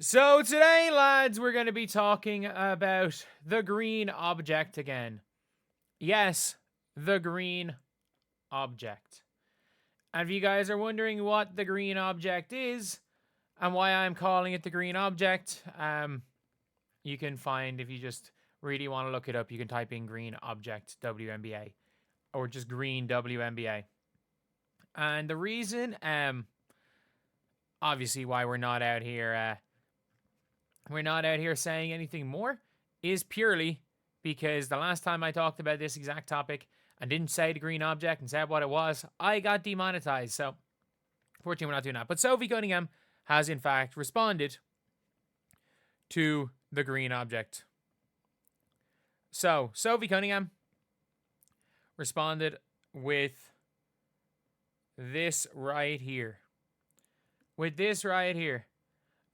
So today, lads, we're going to be talking about the green object again. Yes, the green object. And if you guys are wondering what the green object is and why I'm calling it the green object, you can find, if you just really want to look it up, you can type in green object WNBA or just green WNBA. And the reason, obviously, why we're not out here saying anything more is purely because the last time I talked about this exact topic and didn't say the green object and said what it was, I got demonetized. So, fortunately, we're not doing that. But Sophie Cunningham has, in fact, responded to the green object. So, Sophie Cunningham responded with this right here.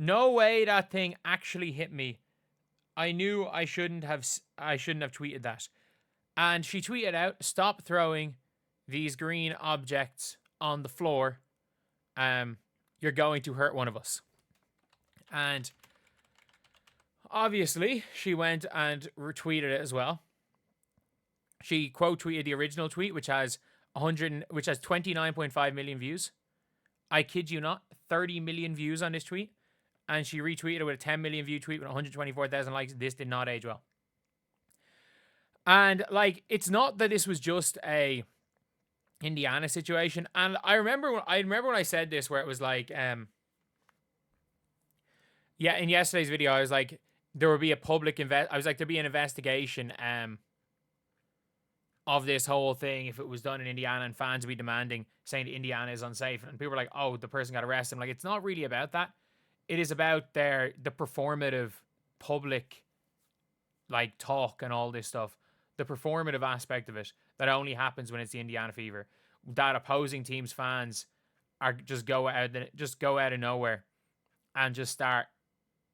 No way that thing actually hit me. I knew I shouldn't have tweeted that. And she tweeted out, "Stop throwing these green objects on the floor. You're going to hurt one of us." And obviously, she went and retweeted it as well. She quote tweeted the original tweet, which has 29.5 million views. I kid you not, 30 million views on this tweet. And she retweeted it with a 10 million view tweet with 124,000 likes. This did not age well. And like, it's not that this was just a Indiana situation. And I remember when I said this, where it was like, in yesterday's video, I was like, there would be a there'd be an investigation of this whole thing if it was done in Indiana, and fans would be demanding, saying that Indiana is unsafe. And people were like, oh, the person got arrested. I'm like, it's not really about that. It is about the performative public like talk and all this stuff. The performative aspect of it that only happens when it's the Indiana Fever. That opposing teams' fans are just go out of nowhere and just start,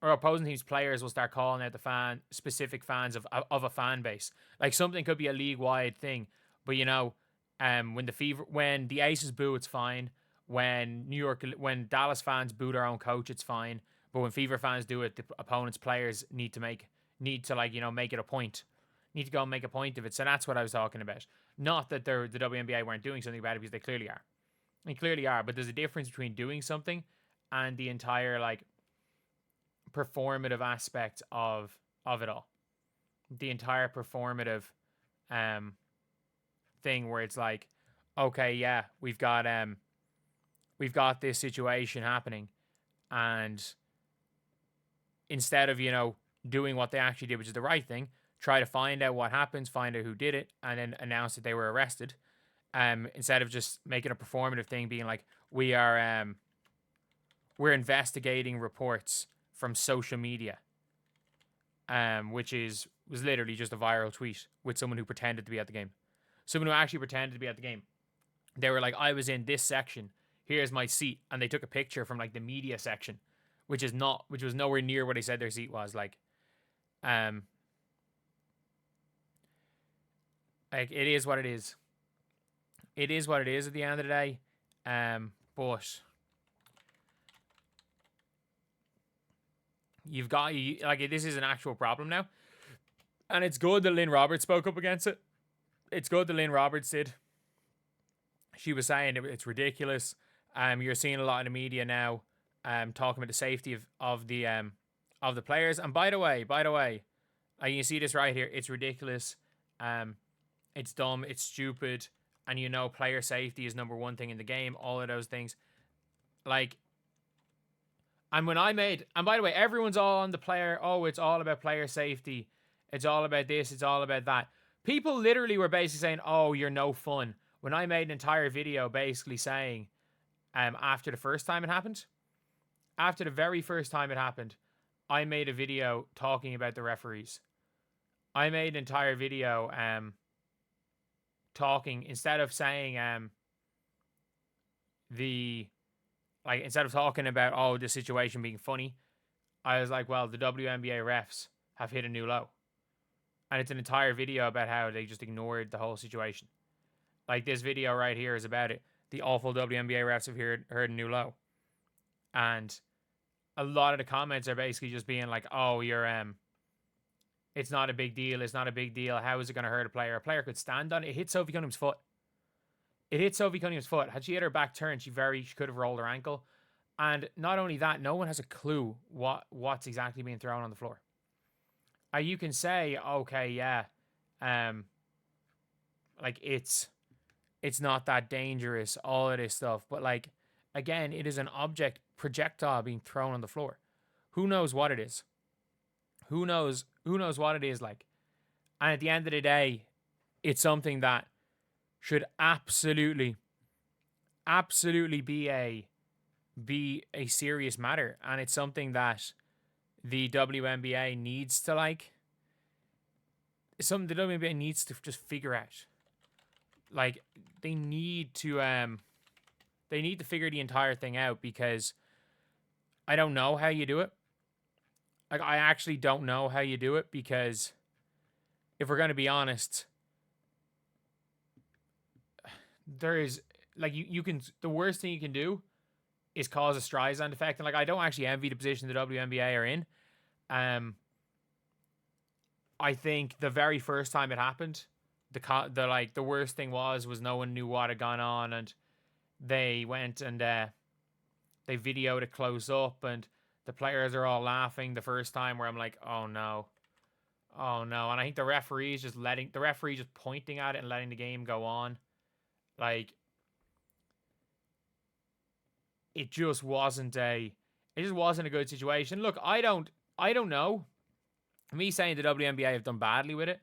or opposing teams' players will start calling out the specific fans of a fan base. Like, something could be a league wide thing, but when the Aces boo, it's fine. When Dallas fans boo their own coach, it's fine. But when Fever fans do it, the opponent's players need to make it a point. Need to go and make a point of it. So that's what I was talking about. Not that the WNBA weren't doing something about it, because they clearly are. They clearly are. But there's a difference between doing something and the entire like performative aspect of it all. The entire performative thing where it's like, okay, yeah, we've got this situation happening, and instead of doing what they actually did, which is the right thing, try to find out what happens, find out who did it, and then announce that they were arrested, instead of just making a performative thing, being like, we're investigating reports from social media, which was literally just a viral tweet with someone who pretended to be at the game. Someone who actually pretended to be at the game. They were like, I was in this section, here's my seat, and they took a picture from like the media section, which was nowhere near what they said their seat was. Like it is what it is. It is what it is at the end of the day. But this is an actual problem now, and it's good that Lynn Roberts spoke up against it. It's good that Lynn Roberts did. She was saying it's ridiculous. You're seeing a lot in the media now, talking about the safety of the players. And by the way, you see this right here. It's ridiculous. It's dumb. It's stupid. And player safety is number one thing in the game. All of those things. Like, and by the way, everyone's all on the player. Oh, it's all about player safety. It's all about this. It's all about that. People literally were basically saying, oh, you're no fun. When I made an entire video basically saying, after the first time it happened, after the very first time it happened, I made a video talking about the referees. I made an entire video talking, instead of saying instead of talking about the situation being funny, I was like, well, the WNBA refs have hit a new low. And it's an entire video about how they just ignored the whole situation. Like, this video right here is about it. The awful WNBA refs have heard a new low. And a lot of the comments are basically just being like, "Oh, you're it's not a big deal. It's not a big deal. How is it going to hurt a player? A player could stand on it. It hit Sophie Cunningham's foot. It hit Sophie Cunningham's foot. Had she hit her back turn, she could have rolled her ankle. And not only that, no one has a clue what's exactly being thrown on the floor. You can say, okay, yeah, like it's not that dangerous, all of this stuff, but like again, it is an projectile being thrown on the floor. Who knows what it is? Who knows what it is like? And at the end of the day, it's something that should absolutely be a serious matter, and it's something that the WNBA needs to like. It's something the WNBA needs to just figure out. Like they need to figure the entire thing out, because I don't know how you do it. Like I actually don't know how you do it, because if we're going to be honest, there is like you can, the worst thing you can do is cause a Streisand effect. And like I don't actually envy the position the WNBA are in. I think the very first time it happened, the worst thing was no one knew what had gone on, and they went and they videoed it close up, and the players are all laughing the first time, where I'm like, oh no. And I think the referee just pointing at it and letting the game go on. Like it just wasn't a good situation. Look, I don't know. Me saying the WNBA have done badly with it,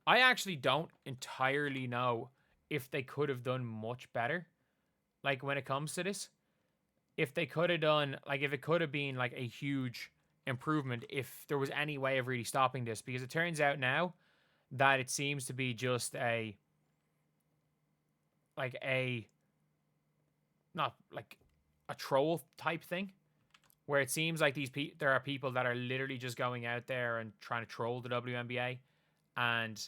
I actually don't entirely know if they could have done much better. Like when it comes to this, if they could have done, like if it could have been like a huge improvement, if there was any way of really stopping this, because it turns out now that it seems to be just not like a troll type thing, where it seems like there are people that are literally just going out there and trying to troll the WNBA. And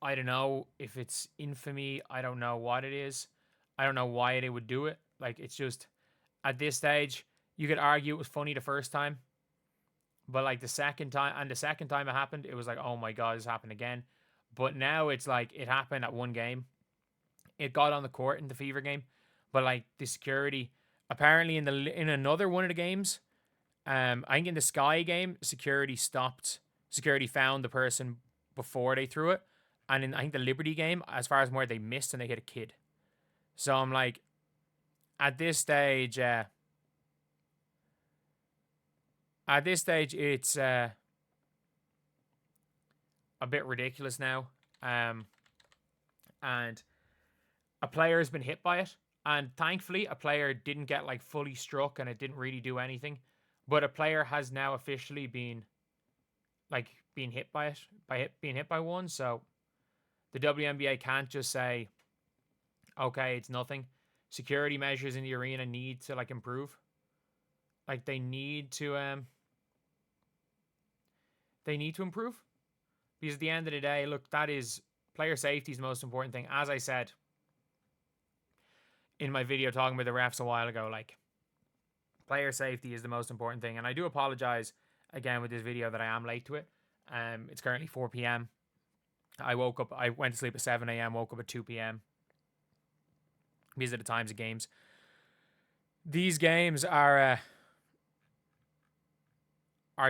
I don't know if it's infamy. I don't know what it is. I don't know why they would do it. Like, it's just, at this stage, you could argue it was funny the first time. But like the second time it happened, it was like, oh my God, this happened again. But now it's like, it happened at one game. It got on the court in the Fever game. But like the security, apparently in another one of the games, I think in the Sky game, security found the person before they threw it. And in I think the Liberty game, as far as where they missed and they hit a kid. So I'm like, at this stage, it's a bit ridiculous now. And a player has been hit by it. And thankfully, a player didn't get like fully struck and it didn't really do anything. But a player has now officially been hit by it, being hit by one. So the WNBA can't just say, okay, it's nothing. Security measures in the arena need to like improve. Like they need to improve. Because at the end of the day, look, that is player safety is the most important thing. As I said in my video talking about the refs a while ago, like player safety is the most important thing. And I do apologize again with this video that I am late to it. It's currently 4 p.m. I went to sleep at 7 a.m., woke up at 2 p.m. These are the times of games. These games are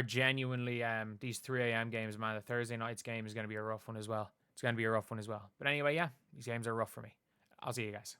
genuinely, these 3 a.m. games, man. The Thursday night's game is going to be a rough one as well. But anyway, yeah, these games are rough for me. I'll see you guys.